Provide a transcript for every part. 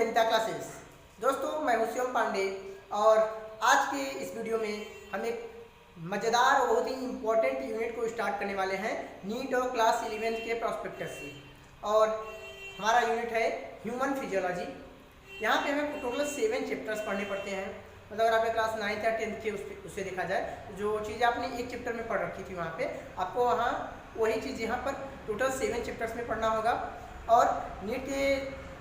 Vedanta classes. दोस्तों मैं हूं शिवम पांडे और आज के इस वीडियो में हम एक मज़ेदार और बहुत ही इम्पोर्टेंट यूनिट को स्टार्ट करने वाले हैं नीट और क्लास 11 के प्रॉस्पेक्टस से। और हमारा यूनिट है ह्यूमन फिजियोलॉजी। यहाँ पे हमें टोटल 7 चैप्टर्स पढ़ने पड़ते हैं। मतलब अगर आपने क्लास 9th या 10th के उससे देखा जाए, जो चीज़ें आपने एक चैप्टर में पढ़ रखी थी वहाँ पे आपको वहाँ वही चीज़ यहाँ पर टोटल 7 चैप्टर्स में पढ़ना होगा। और नीट के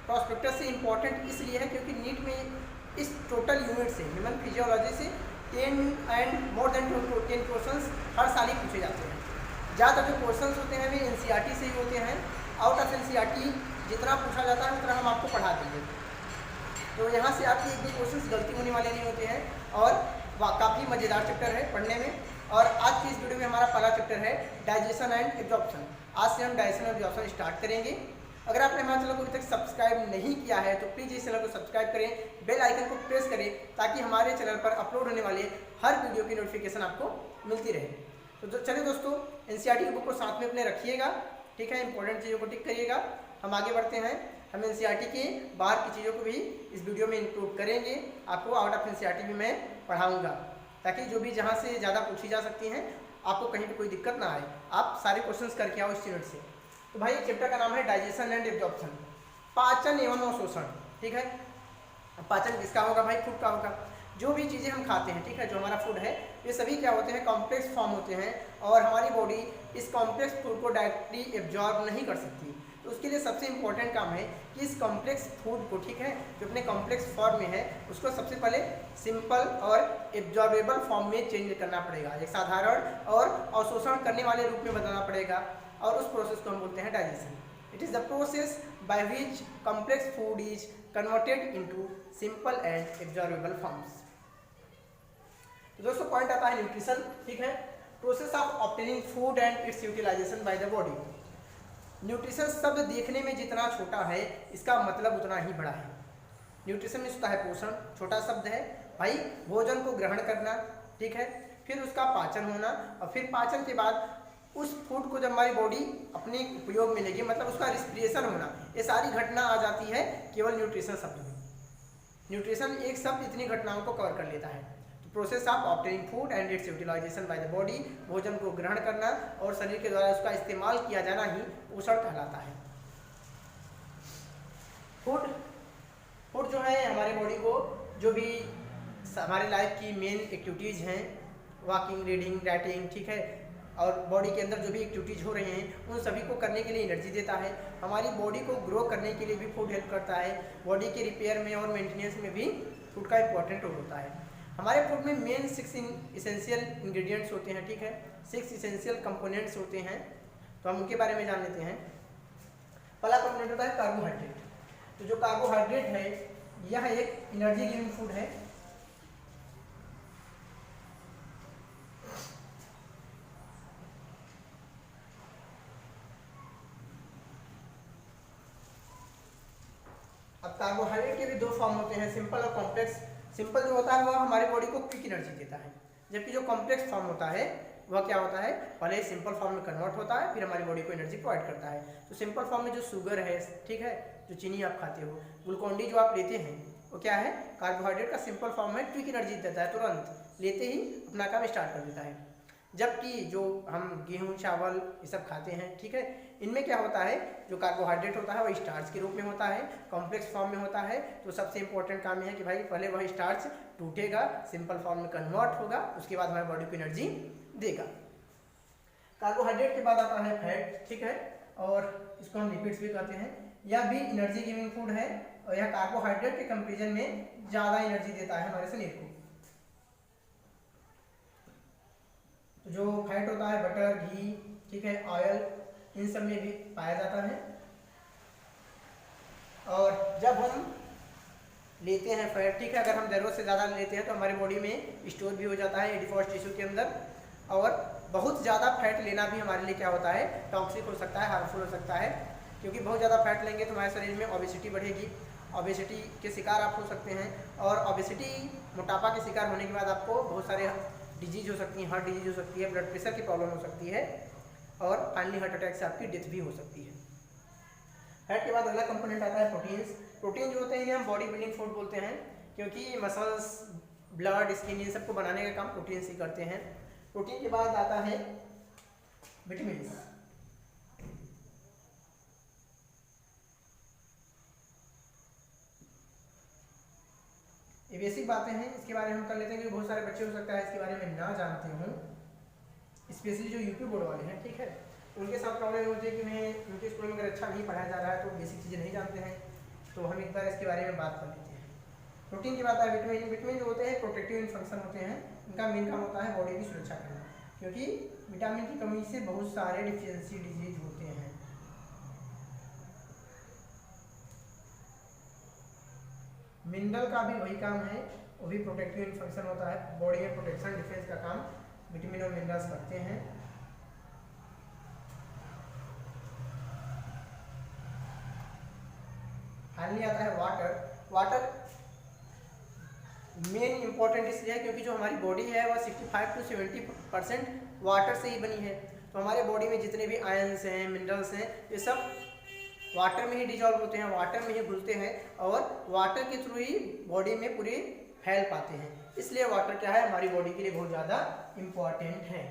प्रॉस्पेक्टस से इम्पॉर्टेंट इसलिए है क्योंकि नीट में इस टोटल यूनिट से ह्यूमन फिजियोलॉजी से 10 एंड मोर देन 10 क्वेश्चंस हर साल ही पूछे जाते हैं। ज़्यादातर जो क्वेश्चंस होते हैं वे एनसीईआरटी से ही होते हैं। आउट ऑफ एनसीईआरटी जितना पूछा जाता है उतना हम आपको पढ़ा देंगे, तो यहाँ से आपके एक भी क्वेश्चंस गलती होने वाले नहीं होते हैं और काफ़ी मज़ेदार चैप्टर है पढ़ने में। और आज की इस वीडियो में हमारा पहला चैप्टर है डाइजेशन एंड एब्जॉर्प्शन। आज से हम डाइजेशन और एब्जॉर्प्शन स्टार्ट करेंगे। अगर आपने हमारे चैनल को अभी तक सब्सक्राइब नहीं किया है तो प्लीज़ इस चैनल को सब्सक्राइब करें, बेल आइकन को प्रेस करें ताकि हमारे चैनल पर अपलोड होने वाले हर वीडियो की नोटिफिकेशन आपको मिलती रहे। तो चलिए दोस्तों, एनसीईआरटी की बुक को साथ में अपने रखिएगा, ठीक है। इंपॉर्टेंट चीज़ों को टिक करिएगा। हम आगे बढ़ते हैं। हम एनसीईआरटी के बाहर की चीज़ों को भी इस वीडियो में इंक्लूड करेंगे। आपको आउट ऑफ एनसीईआरटी भी मैं पढ़ाऊँगा ताकि जो भी जहाँ से ज़्यादा पूछी जा सकती हैं आपको कहीं पर कोई दिक्कत ना आए, आप सारे क्वेश्चंस करके आओ इस यूनिट से। तो भाई चैप्टर का नाम है डाइजेशन एंड एब्जॉर्प्शन, पाचन एवं अवशोषण, ठीक है। पाचन किसका होगा भाई? फूड का होगा। जो भी चीज़ें हम खाते हैं, ठीक है, जो हमारा फूड है ये सभी क्या होते हैं? कॉम्प्लेक्स फॉर्म होते हैं और हमारी बॉडी इस कॉम्प्लेक्स फूड को डायरेक्टली एब्जॉर्ब नहीं कर सकती। तो उसके लिए सबसे इम्पोर्टेंट काम है कि इस कॉम्प्लेक्स फूड को, ठीक है, जो अपने कॉम्प्लेक्स फॉर्म में है उसको सबसे पहले सिंपल और एब्जॉर्बेबल फॉर्म में चेंज करना पड़ेगा, एक साधारण और अवशोषण करने वाले रूप में बदलना पड़ेगा। और उस प्रोसेस को हम बोलते हैं digestion. It is the process by which complex food is converted into simple and absorbable forms. तो दोस्तों पॉइंट आता है न्यूट्रिशन, ठीक है, process of obtaining food and its utilization by the body. Nutrition शब्द देखने में जितना छोटा है इसका मतलब उतना ही बड़ा है। न्यूट्रिशन में होता है पोषण, छोटा शब्द है भाई, भोजन को ग्रहण करना, ठीक है, फिर उसका पाचन होना और फिर पाचन के बाद उस फूड को जब हमारी बॉडी अपने उपयोग में लेगी, मतलब उसका रिस्पिरेशन होना, ये सारी घटना आ जाती है केवल न्यूट्रिशन शब्द में। न्यूट्रिशन एक शब्द इतनी घटनाओं को कवर कर लेता है। तो process of obtaining food and its utilization by the body, भोजन को ग्रहण करना और शरीर के द्वारा उसका इस्तेमाल किया जाना ही पोषण कहलाता है। फूड जो है हमारे बॉडी को जो भी हमारे लाइफ की मेन एक्टिविटीज़ हैं, वॉकिंग, रीडिंग, राइटिंग, ठीक है, और बॉडी के अंदर जो भी एक्टिविटीज़ हो रही हैं उन सभी को करने के लिए एनर्जी देता है। हमारी बॉडी को ग्रो करने के लिए भी फूड हेल्प करता है। बॉडी के रिपेयर में और मेंटेनेंस में भी फूड का इंपॉर्टेंट रोल होता है। हमारे फूड में मेन 6 इसेंशियल इंग्रेडिएंट्स होते हैं, ठीक है, 6 इसेंशियल कंपोनेंट्स होते हैं। तो हम उनके बारे में जान लेते हैं। पहला कंपोनेंट होता है कार्बोहाइड्रेट। तो जो कार्बोहाइड्रेट है यह एक एनर्जी गिविंग फूड है। अब कार्बोहाइड्रेट के भी 2 फॉर्म होते हैं, सिंपल और कॉम्प्लेक्स। सिंपल जो होता है वह हमारी बॉडी को क्विक एनर्जी देता है, जबकि जो कॉम्प्लेक्स फॉर्म होता है वह क्या होता है? पहले सिंपल फॉर्म में कन्वर्ट होता है फिर हमारी बॉडी को एनर्जी प्रोवाइड करता है। तो सिंपल फॉर्म में जो शुगर है, ठीक है, जो चीनी आप खाते हो, ग्लूकोन-डी जो आप लेते हैं वो क्या है? कार्बोहाइड्रेट का सिंपल फॉर्म है, क्विक एनर्जी देता है, तुरंत लेते ही अपना काम स्टार्ट कर देता है। जबकि जो हम गेहूँ, चावल ये सब खाते हैं, ठीक है, इनमें क्या होता है? जो कार्बोहाइड्रेट होता है वह स्टार्च के रूप में होता है, कॉम्प्लेक्स फॉर्म में होता है। तो सबसे इंपॉर्टेंट काम यह है कि भाई पहले वह स्टार्च टूटेगा, सिंपल फॉर्म में कन्वर्ट होगा, उसके बाद हमारी बॉडी को एनर्जी देगा। कार्बोहाइड्रेट के बाद आता है फैट, ठीक है, और इसको हम लिपिड्स भी कहते हैं। यह भी एनर्जी गिविंग फूड है और यह कार्बोहाइड्रेट के कंपेरिजन में ज़्यादा एनर्जी देता है हमारे शरीर को। तो जो फैट होता है बटर, घी, ठीक है, ऑयल, इन सब में भी पाया जाता है। और जब हम लेते हैं फैट, ठीक है, अगर हम ज़रूरत से ज़्यादा लेते हैं तो हमारी बॉडी में स्टोर भी हो जाता है एडिपोज टिश्यू के अंदर। और बहुत ज़्यादा फैट लेना भी हमारे लिए क्या होता है? टॉक्सिक हो सकता है, हार्मफुल हो सकता है, क्योंकि बहुत ज़्यादा फैट लेंगे तो हमारे शरीर में ओबेसिटी बढ़ेगी, ओबेसिटी के शिकार आप हो सकते हैं। और ओबेसिटी, मोटापा के शिकार होने के बाद आपको बहुत सारे डिजीज हो सकती है, हार्ट डिजीज हो सकती है, ब्लड प्रेशर की प्रॉब्लम हो सकती है और फाइनली हार्ट अटैक से आपकी डेथ भी हो सकती है। फैट के बाद अगला कंपोनेंट आता है प्रोटीन्स। प्रोटीन जो होते हैं इन्हें हम बॉडी बिल्डिंग फूड बोलते हैं, क्योंकि मसल्स, ब्लड, स्किन इन सबको बनाने का काम प्रोटीन ही करते हैं। प्रोटीन के बाद आता है विटामिन। ये बेसिक बातें हैं, इसके बारे में हम कर लेते हैं, क्योंकि बहुत सारे बच्चे हो सकता है इसके बारे में ना जानते हों, स्पेशली जो यूपी बोर्ड वाले हैं, ठीक है, उनके साथ प्रॉब्लम होती है कि उन्हें उनके स्कूल में अगर अच्छा नहीं पढ़ाया जा रहा है तो बेसिक चीज़ें नहीं जानते हैं। तो हम एक बार इसके बारे में बात कर लेते हैं। प्रोटीन की बात है विटामिन। विटामिन जो होते हैं प्रोटेक्टिव इन फंक्शन होते हैं, इनका मेन काम होता है बॉडी की सुरक्षा करना, क्योंकि विटामिन की कमी से बहुत सारे डिफिशियंसी डिजीज होते हैं। मिनरल का भी वही काम है, वो भी प्रोटेक्टिव इन फंक्शन होता है, बॉडी में प्रोटेक्शन डिफेंस का काम विटामिन और मिनरल्स करते हैं। फाइनली आता है वाटर। वाटर मेन इंपॉर्टेंट इसलिए है क्योंकि जो हमारी बॉडी है वह 65 to 70% वाटर से ही बनी है। तो हमारे बॉडी में जितने भी आयंस हैं, मिनरल्स हैं, ये सब वाटर में ही डिजॉल्व होते हैं, वाटर में ही घुलते हैं और वाटर के थ्रू ही बॉडी में पूरे फैल पाते हैं। इसलिए वाटर क्या है, हमारी बॉडी के लिए बहुत ज़्यादा इम्पॉर्टेंट है।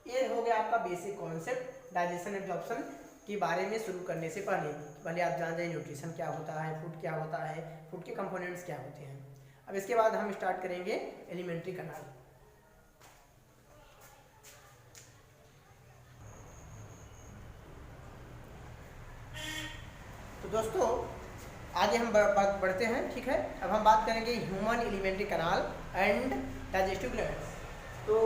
ये हो गया आपका बेसिक कॉन्सेप्ट डाइजेशन एब्जॉर्प्शन के बारे में शुरू करने से पहले आप जान जाए न्यूट्रिशन क्या होता है, फूड क्या होता है, फूड के कंपोनेंट्स क्या होते हैं। अब इसके बाद हम स्टार्ट करेंगे एलिमेंट्री कैनाल। तो दोस्तों आगे हम बढ़ते हैं, ठीक है। अब हम बात करेंगे human elementary canal and digestive glands. तो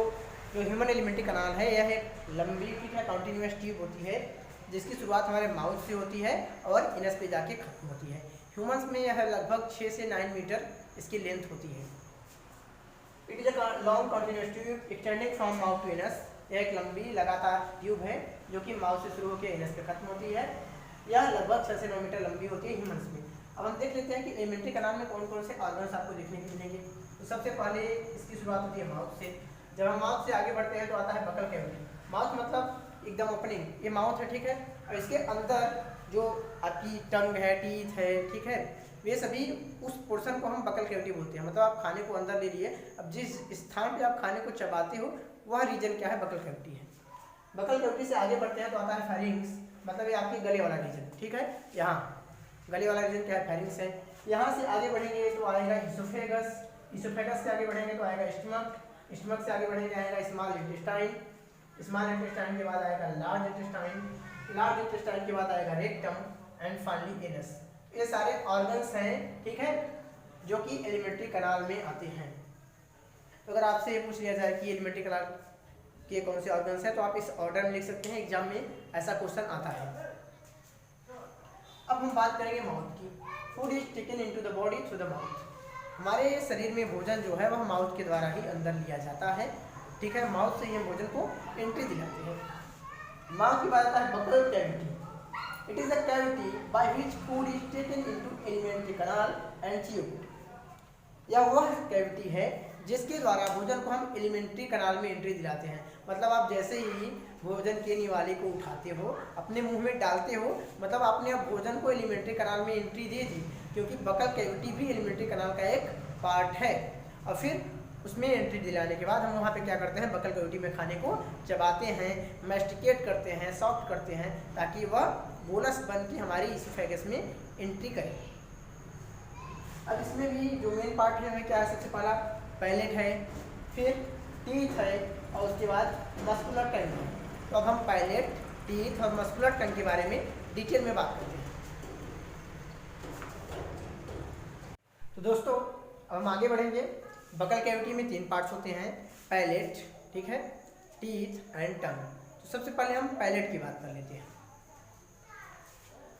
जो ह्यूमन एलिमेंट्री कैनाल है यह एक लंबी, ठीक है, कॉन्टिन्यूस ट्यूब होती है जिसकी शुरुआत हमारे माउथ से होती है और इनस पे जाके खत्म होती है। ह्यूमंस में यह लगभग 6 से 9 मीटर इसकी लेंथ होती है। It is a long continuous tube extending from mouth to anus. यह एक लंबी लगातार ट्यूब है जो कि माउथ से शुरू होकर इनस पे खत्म होती है। यह लगभग 6 से 9 मीटर लंबी होती है ह्यूमंस में। अब हम देख लेते हैं कि एलिमेंट्री कैनाल में कौन कौन से ऑर्गन्स आपको देखने को मिलेंगे। तो सबसे पहले इसकी शुरुआत होती है माउथ से। जब हम माउथ से आगे बढ़ते हैं तो आता है बकल कैविटी। माउथ मतलब एकदम ओपनिंग, ये माउथ है, ठीक है, और इसके अंदर जो आपकी टंग है, टीथ है, ठीक है, वे सभी उस पोर्शन को हम बकल कैविटी बोलते हैं। मतलब आप खाने को अंदर ले लिए, अब जिस स्थान पे आप खाने को चबाते हो वह रीजन क्या है, बकल कैविटी है। बकल कैविटी से आगे बढ़ते हैं तो आता है फेरिंग्स, मतलब ये आपके गले वाला रीजन, ठीक है, यहाँ गले वाला रीजन क्या है, फेरिंग्स है। यहाँ से आगे बढ़ेंगे तो आएगा इसोफेगस, इसोफेगस से आगे बढ़ेंगे तो आएगा स्टमक, स्टमक से आगे बढ़ेंगे आएगा स्मॉल इंटेस्टाइन, स्मॉल इंटेस्टाइन के बाद आएगा लार्ज इंटेस्टाइन, लार्ज इंटेस्टाइन के बाद आएगा रेक्टम एंड फाइनली एनस। ये सारे ऑर्गन्स हैं, ठीक है, जो कि एलिमेंट्री कैनाल में आते हैं। तो अगर आपसे ये पूछ लिया जाए कि एलिमेंट्री कैनाल के कौन से ऑर्गन्स हैं तो आप इस ऑर्डर में लिख सकते हैं, एग्जाम में ऐसा क्वेश्चन आता है। अब हम बात करेंगे माउथ की। Food is taken into the body through the mouth. हमारे शरीर में भोजन जो है वह माउथ के द्वारा ही अंदर लिया जाता है, ठीक है, माउथ से ये भोजन को एंट्री दिलाते हैं। माउथ की बात आता है buccal cavity. It is a cavity by which food is taken into alimentary canal and chewed. यह वह कैविटी है जिसके द्वारा भोजन को हम एलिमेंट्री कैनाल में एंट्री दिलाते हैं। मतलब आप जैसे ही भोजन के निवाले को उठाते हो, अपने मुंह में डालते हो, मतलब आपने अब भोजन को एलिमेंट्री कैनाल में एंट्री दे दी, क्योंकि बकल कैविटी भी एलिमेंट्री कैनाल का एक पार्ट है। और फिर उसमें एंट्री दिलाने के बाद हम वहाँ पे क्या करते हैं, बकल कैविटी में खाने को चबाते हैं, मैस्टिकेट करते हैं, सॉफ्ट करते हैं, ताकि वह बोनस बन के हमारी इसोफेगस में एंट्री करे। अब इसमें भी जो मेन पार्ट है क्या है, सबसे पहला पैलेट है, फिर टीथ है और उसके बाद मस्कुलर टंग है। तो अब हम पैलेट, टीथ और मस्कुलर टंग के बारे में डिटेल में बात करते हैं। तो दोस्तों अब हम आगे बढ़ेंगे। बकल कैविटी में 3 पार्ट्स होते हैं, पैलेट, ठीक है, टीथ एंड टंग। तो सबसे पहले हम पैलेट की बात कर लेते हैं।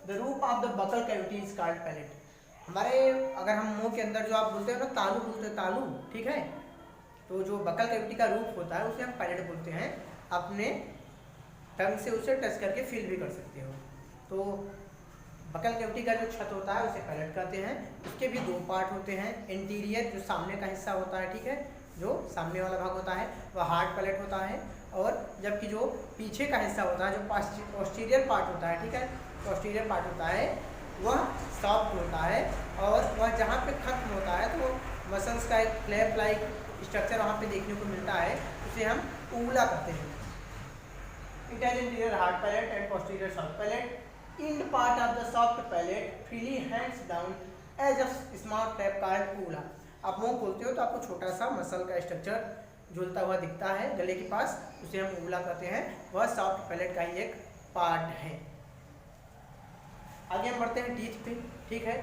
The roof of the buccal cavity is called palate. हमारे अगर हम मुंह के अंदर जो आप बोलते हो ना तालू बोलते हैं, तालू, ठीक है, तो जो बकल कैविटी का रूप होता है उसे हम पैलेट बोलते हैं। अपने टंग से उसे टच करके फील भी कर सकते हो। तो बकल कैविटी का जो छत होता है उसे पैलेट कहते हैं। उसके भी 2 पार्ट होते हैं। इंटीरियर जो सामने का हिस्सा होता है, ठीक है, जो सामने वाला भाग होता है वह हार्ड पैलेट होता है, और जबकि जो पीछे का हिस्सा होता है, जो पोस्टीरियर पार्ट होता है, ठीक है, पोस्टीरियर पार्ट होता है वह सॉफ्ट होता है, और वह जहाँ पे खत्म होता है तो मसल्स का एक फ्लैप लाइक स्ट्रक्चर वहाँ पे देखने को मिलता है, उसे हम ऊवला कहते हैं। It has interior hard palate and posterior soft palate. End part of the soft palate freely hangs down as a small flap called uvula। आप मुंह खोलते हो तो आपको छोटा सा मसल का स्ट्रक्चर झूलता हुआ दिखता है गले के पास, उसे हम uvula कहते हैं, वह सॉफ्ट पैलेट का ही एक पार्ट है। आगे हम बढ़ते हैं टीथ पे, ठीक है।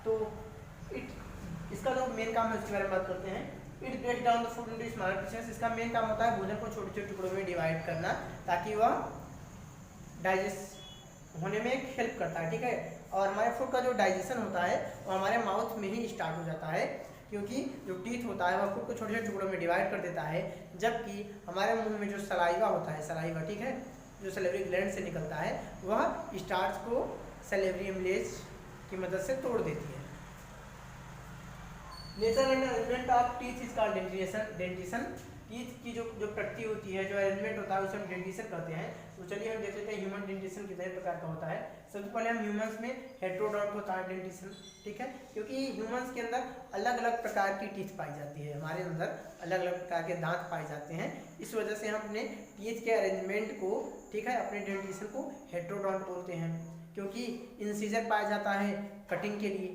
तो इसका जो मेन काम है उसके बारे में बात करते हैं। It break down the food into smaller pieces. इसका मेन काम होता है भोजन को छोटे छोटे टुकड़ों में डिवाइड करना ताकि वह डाइजेस्ट होने में एक हेल्प करता है, ठीक है। और हमारे फूड का जो डाइजेशन होता है वो हमारे माउथ में ही स्टार्ट हो जाता है, क्योंकि जो टीथ होता है वह फूड को छोटे छोटे टुकड़ों में डिवाइड कर देता है, जबकि हमारे मुंह में जो सलाइवा होता है, सलाइवा, ठीक है, जो सलेवरी ग्लैंड से निकलता है वह स्टार्च को सलेवरी एम्बलेज की मदद से तोड़ देती है। Nature and arrangement of teeth is called dentition. Teeth की जो प्रकृति होती है, जो अरेंजमेंट होता है उसे हम डेंटिशन कहते हैं। तो चलिए हम देख लेते हैं ह्यूमन डेंटिशन कितने प्रकार का होता है। सबसे पहले हम ह्यूमंस में हेटेरोडोंट होता है डेंटिशन, ठीक है, क्योंकि ह्यूमंस के अंदर अलग अलग प्रकार की टीथ पाई जाती है, हमारे अंदर अलग अलग प्रकार के दांत पाए जाते हैं। इस वजह से हम अपने टीथ के अरेंजमेंट को, ठीक है, अपने डेंटिशन को हेटेरोडोंट बोलते हैं, क्योंकि इंसीजर पाया जाता है कटिंग के लिए,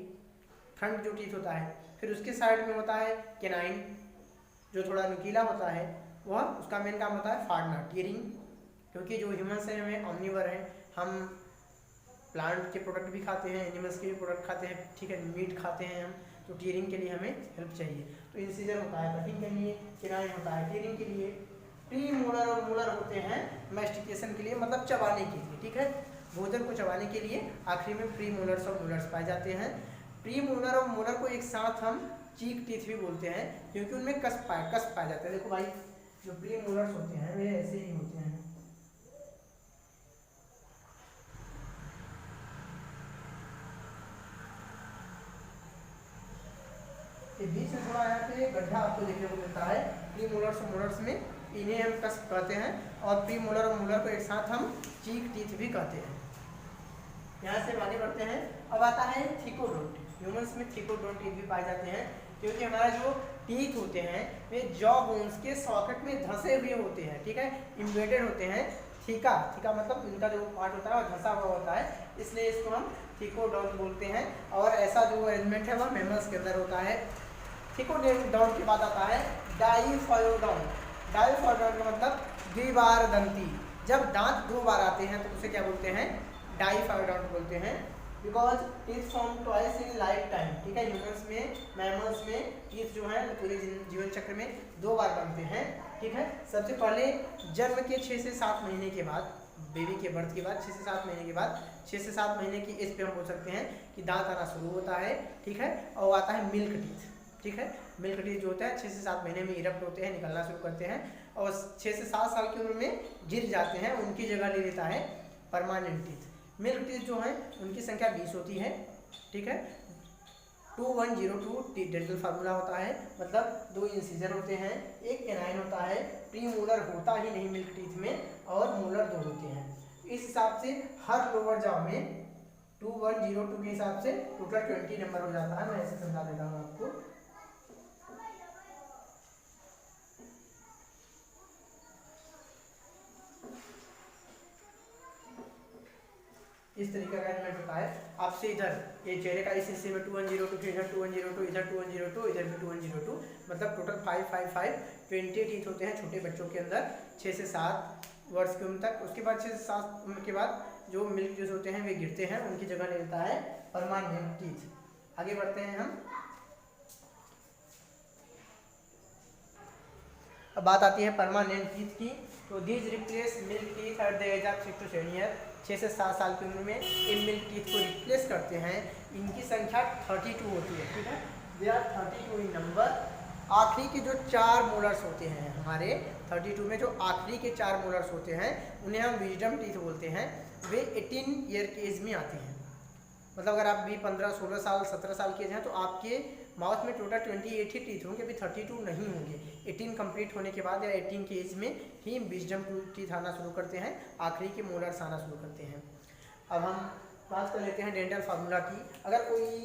फ्रंट जो टीथ होता है, फिर उसके साइड में होता है केनाइन जो थोड़ा नुकीला होता है, वह उसका मेन काम होता है फाड़ना, टीयरिंग, क्योंकि जो ह्यूमंस हैं हमें ऑमनीवर हैं, हम प्लांट के प्रोडक्ट भी खाते हैं, एनिमल्स के भी प्रोडक्ट खाते हैं, ठीक है, मीट खाते हैं हम, तो टीयरिंग के लिए हमें हेल्प चाहिए। तो इंसीजर होता है कटिंग के लिए, केनाइन होता है टीयरिंग के लिए, प्री मोलर और मोलर होते हैं मैस्टिकेशन के लिए, मतलब चबाने के लिए, ठीक है, भोजन को चबाने के लिए। आखिरी में प्री मोलर्स और मोलर्स पाए जाते हैं। प्री मोलर और मोलर को एक साथ हम चीक टीथ भी बोलते हैं, क्योंकि उनमें कस पाया जाता है। देखो भाई, जो प्री मोलर्स होते हैं वे ऐसे ही होते हैं, ये बीच में थोड़ा यहाँ पे गड्ढा आपको देखने को मिलता है। प्री मोलर्स और मोलर्स में इन्हें हम कस कहते हैं, और प्री मोलर और मोलर को एक साथ हम चीक टीथ भी कहते हैं। यहाँ से आगे बढ़ते हैं। अब आता है थिकोडोंट। ह्यूमंस में थिकोडोंट टीथ भी पाए जाते हैं, क्योंकि हमारा जो टीथ होते हैं वे जॉ बोन्स के सॉकेट में धंसे हुए होते हैं, ठीक है, इम्बेडेड होते हैं। थीका मतलब इनका जो पार्ट होता है वो धंसा हुआ होता है, इसलिए इसको हम थिकोडोंट बोलते हैं। और ऐसा जो अरेंजमेंट है वह मैमल्स के अंदर होता है। थिकोडोंट के बाद आता है डाइफॉयोडोंट। डाइफॉयोडोंट का मतलब द्विबार दंती। जब दांत दो बार आते हैं तो उसे क्या बोलते हैं, डाइफॉयोडोंट बोलते हैं। Because teeth form twice in life time, ठीक है, ह्यूमंस में, मैमल्स में टीथ जो है पूरे जीवन चक्र में दो बार बनते हैं, ठीक है। सबसे पहले जन्म के 6 से 7 महीने के बाद, बेबी के बर्थ के बाद 6 से 7 महीने के बाद, 6 से 7 महीने की एज पे हम बोल सकते हैं कि दांत आना शुरू होता है, ठीक है। और आता है मिल्क टीथ, ठीक है। मिल्क टीथ जो होता है 6 से 7 महीने में इरप्ट होते हैं, निकलना शुरू करते हैं, और 6 से 7 साल की उम्र में गिर जाते हैं, उनकी जगह ले लेता है परमानेंट टीथ। मिल्क टीथ जो हैं उनकी संख्या 20 होती है, ठीक है। 2102 डेंटल फार्मूला होता है, मतलब 2 इंसीजर होते हैं, एक केनाइन होता है, प्री मोलर होता ही नहीं मिल्क टीथ में, और मोलर 2 होते हैं। इस हिसाब से हर लोअर जॉ में 2102 के हिसाब से टोटल 20 नंबर हो जाता है। मैं ऐसे समझा देता हूँ आपको। इस तरीके का अरेंजमेंट होता है। आपसे इधर ये चेहरे का इस हिस्से में 2102, फिर इधर 2102, इधर 2102, इधर भी 2102, मतलब टोटल 555 20 टीथ होते हैं छोटे बच्चों के अंदर 6 से 7 वर्ष की उम्र तक। उसके बाद 6 से 7 उम्र के बाद जो मिल्क जूस होते हैं वे गिरते हैं, उनकी जगह ले लेता है परमानेंट टीथ। आगे बढ़ते हैं हम। अब बात आती है परमानेंट टीथ की। तो these replace milk teeth at the age of 6 to 7 year. 6 से 7 साल की उम्र में इन मिल्क टीथ को रिप्लेस करते हैं। इनकी संख्या 32 होती है, ठीक है, दे आर 32 इन नंबर। आखिरी के जो 4 मोलर्स होते हैं हमारे 32 में, जो आखिरी के 4 मोलर्स होते हैं उन्हें हम विजडम टीथ बोलते हैं। वे 18 ईयर की एज में आते हैं। मतलब अगर आप भी 15, 16 साल, 17 साल के हैं तो आपके माउथ में टोटल 28 ही टीथ होंगे, अभी 32 नहीं होंगे। 18 कंप्लीट होने के बाद या 18 के एज में ही विजडम टीथ आना शुरू करते हैं, आखिरी के मोलर्स आना शुरू करते हैं। अब हम बात कर लेते हैं डेंटल फार्मूला की। अगर कोई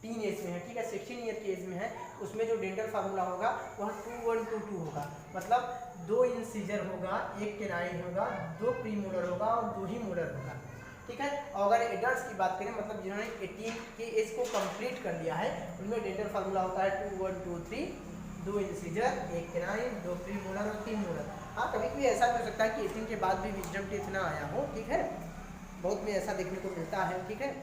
टीन एज में है, ठीक है, 16 ईयर के एज में है, उसमें जो डेंटल फार्मूला होगा वह 2122 होगा। मतलब 2 इंसीजर होगा, 1 केनाइन होगा, 2 प्रीमोलर होगा और 2 ही मोलर होगा, ठीक है। और अगर एडल्ट्स की बात करें, मतलब जिन्होंने 18 के एज को कंप्लीट कर लिया है, उनमें डेंटल फार्मूला होता है 2123, 2 इंसीजर, 1 केनाइन, 2 प्रीमोलर और 3 मोलर। हाँ, कभी कभी ऐसा भी हो सकता है कि 18 के बाद भी विजडम टीथ ना आया हो, ठीक है, बहुत में ऐसा देखने को मिलता है, ठीक है।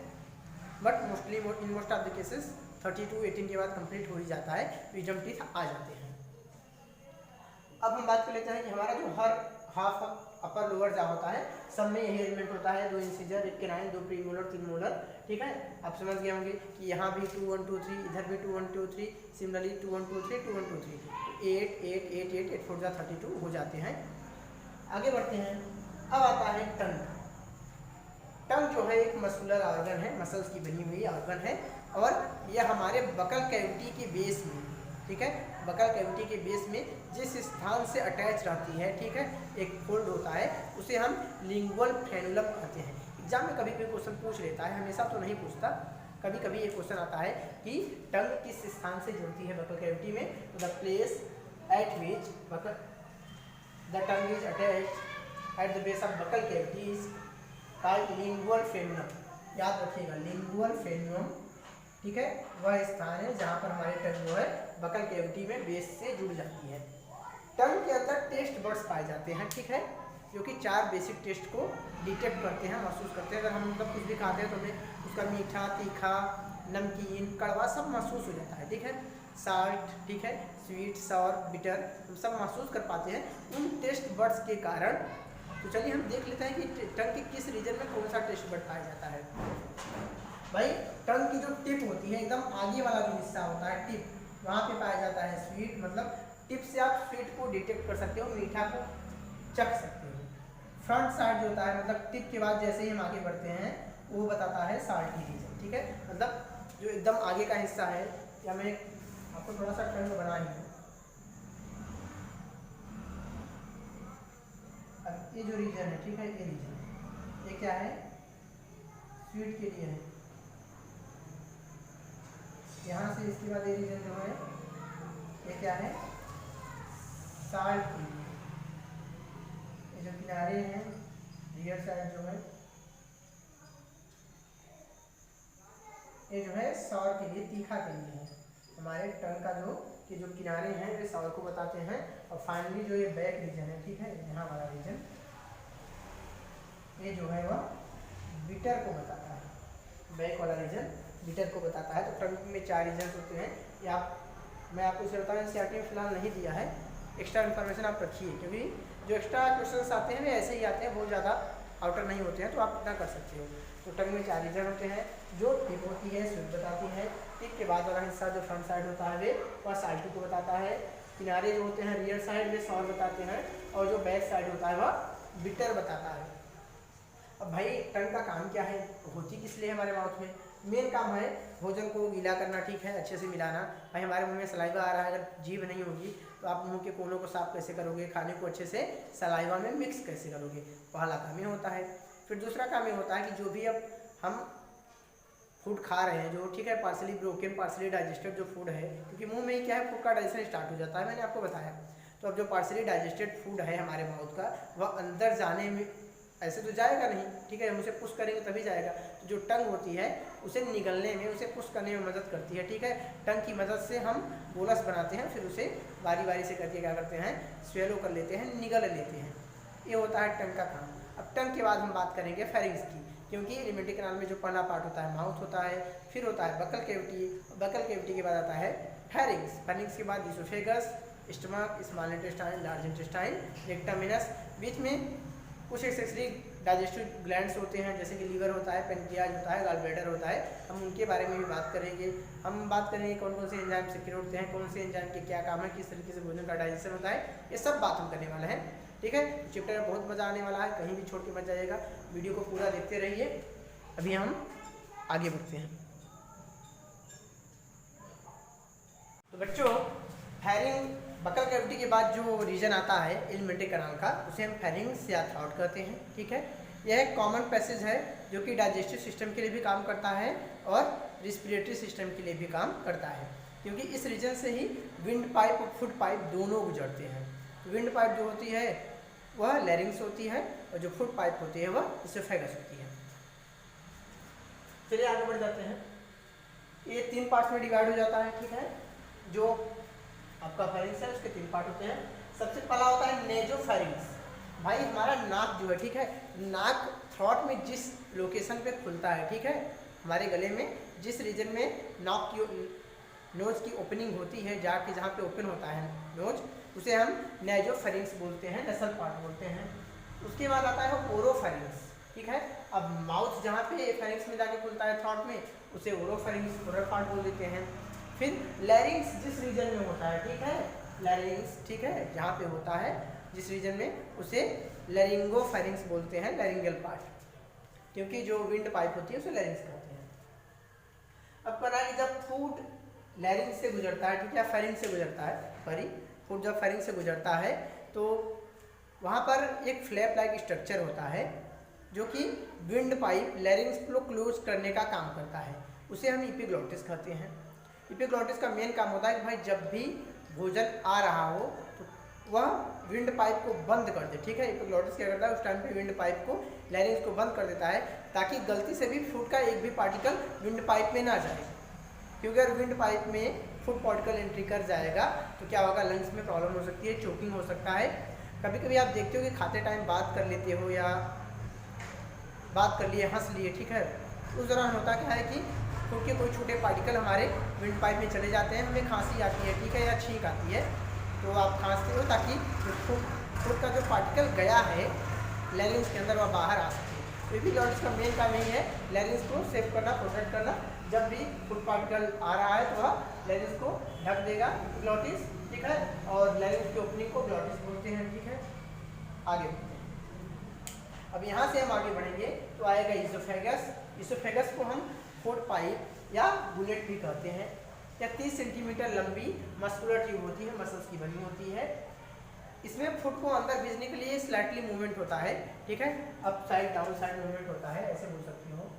But mostly in most of the cases 32 18 के बाद कंप्लीट हो ही जाता है, विजडम टीथ आ जाते हैं। अब हम बात कर लेते हैं कि हमारा जो हर हाफ अपर लोअर जा होता है, सब में यही एलिमेंट होता है, 2 इंसीजर, 1 केनाइन, 2 प्रीमोलर, 3 मोलर, ठीक है। आप समझ गए होंगे कि यहाँ भी 2 1 2 3, इधर भी 2 1 2 3, सिमिलरली 2 1 2 3, 2 1 2 3, 8 8 8 8 8 4 32 हो जाते हैं। आगे बढ़ते हैं। अब आता है टंग। टंग जो है एक मस्कुलर ऑर्गन है, मसल्स की बनी हुई ऑर्गन है, और यह हमारे बकल कैविटी के बेस में, ठीक है, बकल कैविटी के बेस में जिस स्थान से अटैच रहती है, ठीक है, एक फोल्ड होता है, उसे हम लिंगुअल फ्रेनुलम कहते हैं। एग्जाम में कभी कभी क्वेश्चन पूछ लेता है, हमेशा तो नहीं पूछता, कभी कभी ये क्वेश्चन आता है कि टंग किस स्थान से जुड़ती है बकल कैविटी में। तो the place at which the tongue is attached at the base of buccal cavity is called lingual frenulum. याद रखिएगा, लिंगुअल फ्रेनुलम, ठीक है, वह स्थान है जहाँ पर हमारी टंग जो है बकल कैविटी में बेस से जुड़ जाती है। टंग के अंदर टेस्ट बड्स पाए जाते हैं, ठीक है, जो कि 4 बेसिक टेस्ट को डिटेक्ट करते हैं, महसूस करते हैं। अगर हम मतलब कुछ भी खाते हैं तो हमें उसका मीठा, तीखा, नमकीन, कड़वा सब महसूस हो जाता है, ठीक है, साल्ट, ठीक है, स्वीट, सॉर, बिटर, हम सब महसूस कर पाते हैं उन टेस्ट बड्स के कारण। तो चलिए हम देख लेते हैं कि टंग के किस रीजन में कौन सा टेस्ट बड पाया जाता है। भाई, टंग की जो टिप होती है, एकदम आगे वाला जो हिस्सा होता है, टिप, वहाँ पे पाया जाता है स्वीट। मतलब टिप से आप स्वीट को डिटेक्ट कर सकते हो, मीठा को चख सकते हो। फ्रंट साइड जो होता है, मतलब टिप के बाद जैसे ही हम आगे बढ़ते हैं, वो बताता है साल्टी रीजन, ठीक है, मतलब जो एकदम आगे का हिस्सा है। या मैं आपको थोड़ा सा टंग बना ही हूँ। अब ये जो रीजन है, ठीक है, ये रीजन, ये क्या है, स्वीट के लिए है। यहाँ से इसके बाद ये रीजन जो है, ये क्या है, साल्ट के लिए। ये जो किनारे हैं, रियर साइड जो है, ये जो है सॉर के लिए, तीखा के लिए है। हमारे टंग का जो किनारे हैं वे सॉर को बताते हैं। और फाइनली जो ये बैक रीजन है, ठीक है, यहाँ वाला रीजन, ये जो है वह बिटर को बताता है। बैक वाला रीजन बिटर को बताता है। तो टंग में 4 रीजन होते हैं। या मैं आपको इसे बताऊँ, एनसीईआरटी में फिलहाल नहीं दिया है, एक्स्ट्रा इन्फॉर्मेशन आप रखिए, क्योंकि जो एक्स्ट्रा क्वेश्चन आते हैं वे ऐसे ही आते हैं, बहुत ज़्यादा आउटर नहीं होते हैं, तो आप इतना कर सकते हो। तो टंग में 4 रीजन होते हैं। जो टिप होती है स्वीट बताती है, टिप के बाद वाला हिस्सा जो फ्रंट साइड होता है वे वह साल्टी को बताता है, किनारे जो होते हैं रियर साइड वे सॉर बताते हैं, और जो बैक साइड होता है वह बिटर बताता है। अब भाई टंग का काम क्या है, होती किस लिए हमारे माउथ में, मेन काम है भोजन को गीला करना, ठीक है, अच्छे से मिलाना। भाई हमारे मुंह में सलाइवा आ रहा है, अगर जीभ नहीं होगी तो आप मुंह के कोनों को साफ कैसे करोगे, खाने को अच्छे से सलाइवा में मिक्स कैसे करोगे, पहला काम ये होता है। फिर दूसरा काम ये होता है कि जो भी अब हम फूड खा रहे हैं, जो ठीक है पार्सली ब्रोकन पार्सली डाइजेस्टेड जो फूड है, क्योंकि मुंह में ही क्या है फूड का डाइजेशन स्टार्ट हो जाता है, मैंने आपको बताया। तो अब जो पार्सली डाइजेस्टेड फूड है हमारे माउथ का, वह अंदर जाने में ऐसे तो जाएगा नहीं, ठीक है, हम उसे पुश करेंगे तभी जाएगा। तो जो टंग होती है उसे निगलने में, उसे पुश करने में मदद करती है, ठीक है। टंग की मदद से हम बोलस बनाते हैं, फिर उसे बारी बारी से करके क्या करते हैं, स्वेलो कर लेते हैं, निगल लेते हैं। ये होता है टंग का काम। अब टंग के बाद हम बात करेंगे फेरिंग्स की, क्योंकि एलिमेंट्री कैनाल में जो पहला पार्ट होता है माउथ होता है, फिर होता है बकल कैविटी, बकल कैविटी के बाद आता है फेरिंग्स, फेरिंग्स के बाद oesophagus, stomach, small intestine, large intestine, rectum, बीच में कुछ एक्सेसरी डाइजेस्टिव ग्लैंड्स होते हैं, जैसे कि लीवर होता है, पेनक्रियाज होता है, गॉलब्लैडर होता है। हम उनके बारे में भी बात करेंगे। हम बात करेंगे कौन कौन से एंजाइम सिक्रेट होते हैं, कौन से एंजाइम के क्या काम है, किस तरीके से भोजन का डाइजेशन होता है, ये सब बात हम करने वाले हैं, ठीक है। चैप्टर में बहुत मज़ा आने वाला है, कहीं भी छोड़ के मत जाइएगा, वीडियो को पूरा देखते रहिए। अभी हम आगे बढ़ते हैं। तो बच्चों, फेरिंग बकल कैविटी के बाद जो रीजन आता है एलिमेंट्री कैनाल का, उसे हम फेरिंग्स या थ्रॉट कहते हैं। ठीक है, यह एक कॉमन पैसेज है जो कि डाइजेस्टिव सिस्टम के लिए भी काम करता है और रिस्पिरेटरी सिस्टम के लिए भी काम करता है, क्योंकि इस रीजन से ही विंड पाइप और फुट पाइप दोनों गुजरते हैं। विंड पाइप जो होती है वह लैरिंग्स होती है और जो फुट पाइप होती है वह इसोफेगस होती है। चलिए आगे बढ़ जाते हैं। ये 3 पार्ट्स में डिवाइड हो जाता है। ठीक है, जो आपका फेरिंग्स है उसके 3 पार्ट होते हैं। सबसे पहला होता है नेजोफेरिंग्स। भाई हमारा नाक जो है, ठीक है, नाक थ्रॉट में जिस लोकेशन पे खुलता है, ठीक है, हमारे गले में जिस रीजन में नाक की नोज की ओपनिंग होती है, जाके जहाँ पे ओपन होता है नोज, उसे हम नेजोफेरिंग्स बोलते हैं, नसल पार्ट बोलते हैं। उसके बाद आता है ओरोफेरिंग्स। ठीक है, अब माउथ जहाँ पे फेरिंग्स में जाके खुलता है थ्रॉट में, उसे ओरोफेरिंग्स ओरल पार्ट बोल देते हैं। फिर लैरिंग्स जिस रीजन में होता है, ठीक है, लैरिंग्स, ठीक है, जहाँ पे होता है जिस रीजन में, उसे लैरिंगोफेरिंग्स बोलते हैं, लैरिंगल पार्ट, क्योंकि जो विंड पाइप होती है उसे लैरिंग्स कहते हैं। अब पता है कि जब फूड लैरिंग्स से गुजरता है, ठीक है, फेरिंग्स से गुजरता है, फूड जब फेरिंग्स से गुजरता है तो वहाँ पर एक फ्लैप लाइक स्ट्रक्चर होता है जो कि विंड पाइप लैरिंग्स को क्लोज करने का काम करता है, उसे हम इपिग्लॉटिस कहते हैं। इपिग्लॉटिस का मेन काम होता है कि भाई जब भी भोजन आ रहा हो तो वह विंड पाइप को बंद कर दे। ठीक है, इपिग्लॉटिस क्या करता है, उस टाइम पे विंड पाइप को, लैरिंग्स को बंद कर देता है, ताकि गलती से भी फूड का एक भी पार्टिकल विंड पाइप में ना जाए, क्योंकि अगर विंड पाइप में फूड पार्टिकल एंट्री कर जाएगा तो क्या होगा, लंग्स में प्रॉब्लम हो सकती है, चोकिंग हो सकता है। कभी कभी आप देखते हो कि खाते टाइम बात कर लेते हो या बात कर लिए, हंस लिए, ठीक है, उस दौरान होता क्या है कि फूड के कोई छोटे पार्टिकल हमारे विंड पाइप में चले जाते हैं, हमें खांसी आती है, ठीक है, या छींक आती है, तो आप खांसते हो ताकि फूड का जो पार्टिकल गया है लैरिंग्स के अंदर वह बाहर आ सके। तो इपिग्लॉटिस का मेन काम यही है, लैरिंग्स को सेव करना, प्रोटेक्ट करना। जब भी फूड पार्टिकल आ रहा है तो वह लैरिंग्स को ढक देगा, इपिग्लॉटिस, ठीक है, और लैरिंग्स की ओपनिंग को ग्लॉटिस बोलते हैं। ठीक है, आगे बढ़ते हैं। अब यहाँ से हम आगे बढ़ेंगे तो आएगा इसोफेगस। इसोफेगस को हम फूड पाइप या बुलेट भी कहते हैं। यह 30 सेंटीमीटर लंबी मस्कुलर ट्यूब होती है, मसल्स की बनी होती है। इसमें फुट को अंदर भेजने के लिए स्लाइटली मूवमेंट होता है, ठीक है, up side down side movement होता है, ऐसे बोल सकती हो।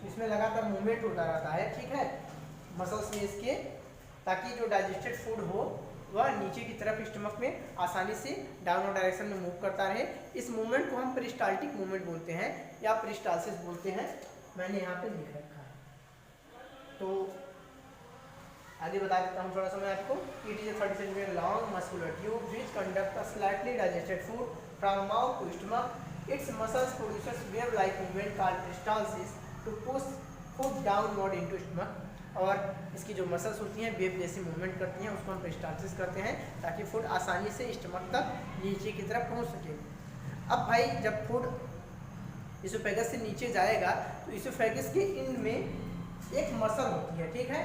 इसमें लगातार मूवमेंट होता रहता है, ठीक है, मसल्स में इसके, ताकि जो डाइजेस्टेड फूड हो वह नीचे की तरफ स्टमक में आसानी से डाउनवर्ड डायरेक्शन में मूव करता रहे। इस मूवमेंट को हम पेरिस्टाल्टिक मूवमेंट बोलते हैं या पेरिस्टालसिस बोलते हैं, मैंने यहाँ पे लिख रखा है। तो आगे बता देता हूँ थोड़ा सा मैं आपको। It is a 30 centimetre long muscular tube which conduct a slightly digested food from mouth to stomach. Its muscles produces wave like movement called peristalsis to push food downward into stomach. और इसकी जो muscles होती हैं wave जैसी movement करती हैं, उसको हम पेरिस्टालसिस करते हैं, ताकि फूड आसानी से स्टमक तक नीचे की तरफ पहुंच सके। अब भाई जब फूड इसोफेगस से नीचे जाएगा तो इसोफेगस के इंड में एक मसल होती है, ठीक है,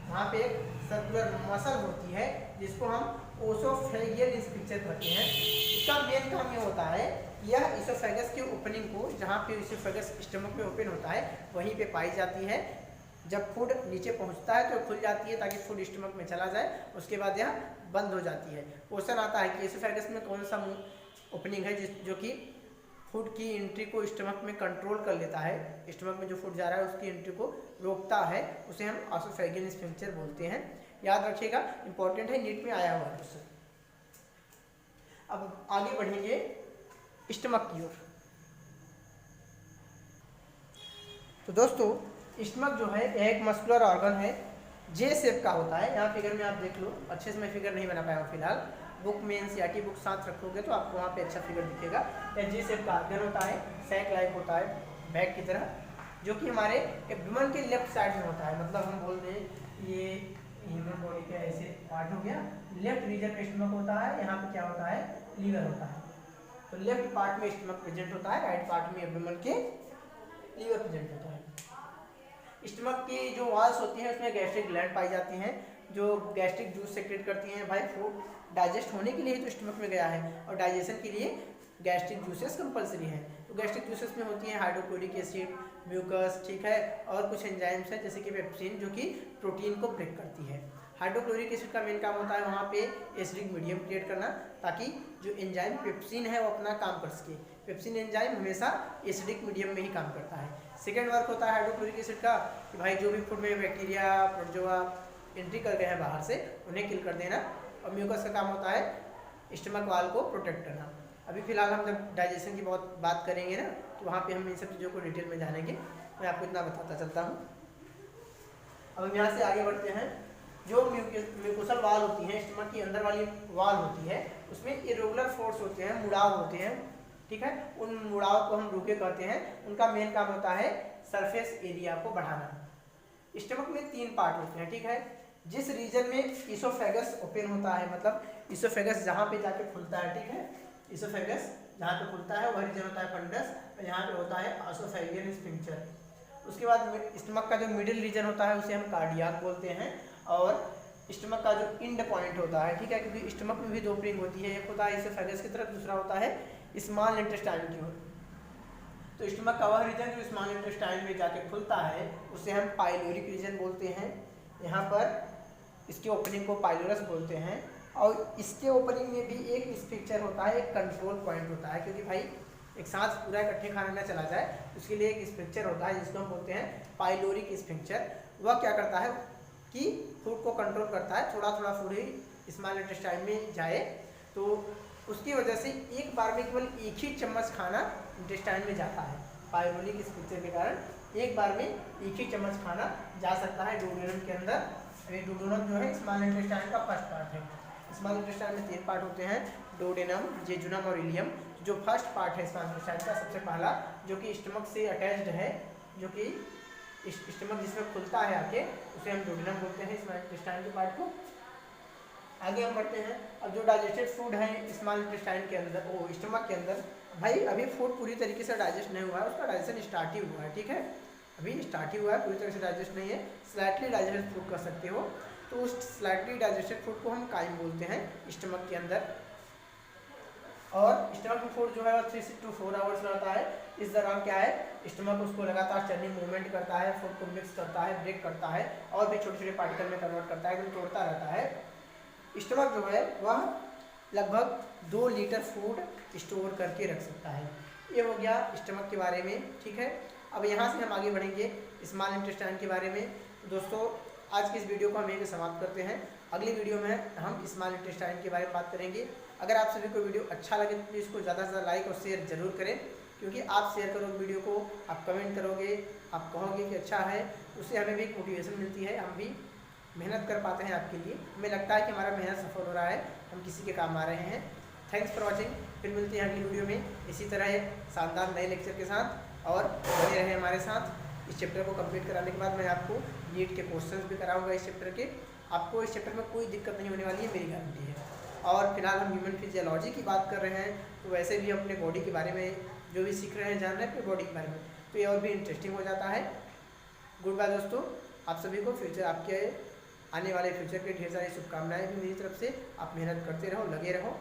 वहाँ पे एक सर्कुलर मसल होती है जिसको हम ओसोफेगियल स्ट्रक्चर कहते हैं। इसका मेन काम ये होता है, यह इसोफेगस की ओपनिंग को, जहाँ पे इसोफेगस स्टमक में ओपन होता है वहीं पे पाई जाती है। जब फूड नीचे पहुंचता है तो खुल जाती है ताकि फूड स्टमक में चला जाए, उसके बाद यह बंद हो जाती है। क्वेश्चन आता है कि इसोफेगस में कौन सा ओपनिंग है जो कि फूड की एंट्री को स्टमक में कंट्रोल कर लेता है, स्टमक में जो फूड जा रहा है उसकी एंट्री को रोकता है, उसे हम ओसोफेगियल स्फिंक्टर बोलते हैं। याद रखिएगा, इंपॉर्टेंट है, नीट में आया हुआ है क्वेश्चन। अब आगे बढ़ेंगे स्टमक की ओर। तो दोस्तों स्टमक जो है एक मस्कुलर ऑर्गन है, जे शेप का होता है। यहाँ फिगर में आप देख लो, अच्छे से मैं फिगर नहीं बना पाया हूँ फिलहाल, बुक में एनसीईआरटी बुक साथ रखोगे तो आपको वहाँ पे अच्छा फिगर दिखेगा। जे शेप का ऑर्गन होता है, सैक लाइक होता है बैग की तरह, जो कि हमारे एब्डोमेन के लेफ्ट साइड में होता है। मतलब हम बोल दें ये ह्यूमन बॉडी का ऐसे पार्ट हो गया, लेफ्ट रीजन में स्टमक होता है, यहाँ पे क्या होता है, लीवर होता है। तो लेफ्ट पार्ट में स्टमक प्रेजेंट होता है, राइट पार्ट में एब्डोमेन के लीवर प्रेजेंट होता है। स्टमक की जो वॉल्स होती हैं उसमें गैस्ट्रिक ग्लैंड पाई जाती हैं, जो गैस्ट्रिक जूस सेक्रेट करती हैं। भाई फूड डाइजेस्ट होने के लिए ही तो स्टमक में गया है और डाइजेशन के लिए गैस्ट्रिक जूसेस कंपलसरी है। तो गैस्ट्रिक जूसेस में होती हैं हाइड्रोक्लोरिक एसिड, म्यूकस, ठीक है, और कुछ एंजाइम्स हैं जैसे कि पेप्सिन जो कि प्रोटीन को ब्रेक करती है। हाइड्रोक्लोरिक एसिड का मेन काम होता है वहाँ पे एसिडिक मीडियम क्रिएट करना, ताकि जो एंजाइम पेप्सिन है वो अपना काम कर सके। पेप्सिन एंजाइम हमेशा एसिडिक मीडियम में ही काम करता है। सेकेंड वर्क होता है हाइड्रोक्लोरिक एसिड का कि भाई जो भी फूड में बैक्टीरिया, प्रोटोजोआ एंट्री कर गए हैं बाहर से, उन्हें किल कर देना। और म्यूकस का काम होता है स्टमक वाल को प्रोटेक्ट करना। अभी फिलहाल हम जब डाइजेशन की बहुत बात करेंगे ना, तो वहाँ पे हम इन सब चीज़ों को डिटेल में जानेंगे। मैं आपको इतना बताता चलता हूँ। अब हम यहाँ से आगे बढ़ते हैं। जो म्यूकोसल वाल होती है, स्टमक की अंदर वाली वाल होती है, उसमें इरेगुलर फोर्स होते हैं, मुड़ाव होते हैं, ठीक है। उन मुड़ाव को हम रूके कहते हैं। उनका मेन काम होता है सरफेस एरिया को बढ़ाना। स्टमक में 3 पार्ट होते हैं, ठीक है। जिस रीजन में इसोफेगस ओपन होता है, मतलब इसोफेगस जहाँ पे जाके खुलता है, ठीक है, इसोफेगस जहाँ पे खुलता है वह रीजन होता है फंडस, और यहाँ पे होता है एसोफेगियन स्फिंक्टर। उसके बाद स्टमक का जो मिडिल रीजन होता है उसे हम कार्डियाक बोलते हैं, और स्टमक का जो इंड पॉइंट होता है, ठीक है, क्योंकि स्टमक में भी 2 रिंग होती है, एक होता है इसोफेगस की तरफ, दूसरा होता है स्मॉल इंटेस्टाइन की ओर। तो स्टमक का वह रीजन जो स्मॉल इंटेस्टाइन में जाके खुलता है उसे हम पाइलोरिक रीजन बोलते हैं। यहाँ पर इसके ओपनिंग को पाइलोरस बोलते हैं, और इसके ओपनिंग में भी एक स्ट्रक्चर होता है, एक कंट्रोल पॉइंट होता है, क्योंकि भाई एक साथ पूरा इकट्ठे खाना ना चला जाए, उसके लिए एक स्ट्रक्चर होता है जिसको हम बोलते हैं पाइलोरिक स्फिंक्टर। वह क्या करता है कि फूड को कंट्रोल करता है, थोड़ा थोड़ा फूड ही स्मॉल इंटेस्टाइन में जाए, तो उसकी वजह से एक बार में केवल एक ही चम्मच खाना इंटेस्टाइन में जाता है। पाइलोरिक स्फिंक्टर के कारण एक बार में एक ही चम्मच खाना जा सकता है डुओडेनम के अंदर। डुओडेनम जो है स्मॉल इंटेस्टाइन का फर्स्ट पार्ट है। स्मॉल इंटेस्टाइन में 3 पार्ट होते हैं, डुओडेनम, जेजुनम और इलियम। जो फर्स्ट पार्ट है स्मॉल इंटेस्टाइन का सबसे पहला, जो कि स्टमक से अटैच्ड है, जो कि स्टमक जिसमें खुलता है आके, उसे हम डुओडेनम बोलते हैं स्मॉल इंटेस्टाइन के पार्ट को। आगे हम बढ़ते हैं। अब जो डाइजेस्टेड फूड है स्मॉल इंटेस्टाइन के अंदर, वो स्टमक के अंदर, भाई अभी फूड पूरी तरीके से डाइजेस्ट नहीं हुआ है, उसका डाइजेशन स्टार्ट ही हुआ है, ठीक है, अभी स्टार्ट ही हुआ है, पूरी तरह से डाइजेस्ट नहीं है। स्लाइटली डाइजेस्टेड फूड कर सकते हो, तो उस स्लाइटली डाइजेस्टेड फूड को हम काइम बोलते हैं स्टमक के अंदर। और स्टमक में फूड जो है 3 से 4 आवर्स रहता है। इस दौरान क्या है, स्टमक उसको लगातार चर्निंग मूवमेंट करता है, फूड को मिक्स करता है, ब्रेक करता है, और भी छोटे छोटे पार्टिकल में कन्वर्ट करता है, एकदम तोड़ता रहता है। स्टमक जो है वह लगभग 2 लीटर फूड स्टोर करके रख सकता है। ये हो गया स्टमक के बारे में, ठीक है। अब यहाँ से हम आगे बढ़ेंगे स्मॉल इंटेस्टाइन के बारे में। दोस्तों आज की इस वीडियो को हम यहीं समाप्त करते हैं। अगली वीडियो में हम स्मॉल इंटेस्टाइन के बारे में बात करेंगे। अगर आप सभी को वीडियो अच्छा लगे तो प्लीज़ इसको ज़्यादा से ज़्यादा लाइक और शेयर जरूर करें, क्योंकि आप शेयर करोगे वीडियो को, आप कमेंट करोगे, आप कहोगे कि अच्छा है, उससे हमें भी एक मोटिवेशन मिलती है, हम भी मेहनत कर पाते हैं आपके लिए। हमें लगता है कि हमारा मेहनत सफल हो रहा है, हम किसी के काम आ रहे हैं। Thanks for watching. फिर मिलते हैं अगली वीडियो में इसी तरह एक शानदार नए लेक्चर के साथ, और बने रहे हमारे साथ। इस चैप्टर को कंप्लीट कराने के बाद मैं आपको नीट के क्वेश्चंस भी कराऊंगा इस चैप्टर के। आपको इस चैप्टर में कोई दिक्कत नहीं होने वाली है, मेरी गारंटी है। और फिलहाल हम ह्यूमन फिजियोलॉजी की बात कर रहे हैं, तो वैसे भी हम अपने बॉडी के बारे में जो भी सीख रहे हैं, जान रहे हैं अपने बॉडी के बारे में, तो ये और भी इंटरेस्टिंग हो जाता है। गुड बाय दोस्तों, आप सभी को फ्यूचर, आपके आने वाले फ्यूचर के ढेर सारी शुभकामनाएं भी मेरी तरफ से। आप मेहनत करते रहो, लगे रहो।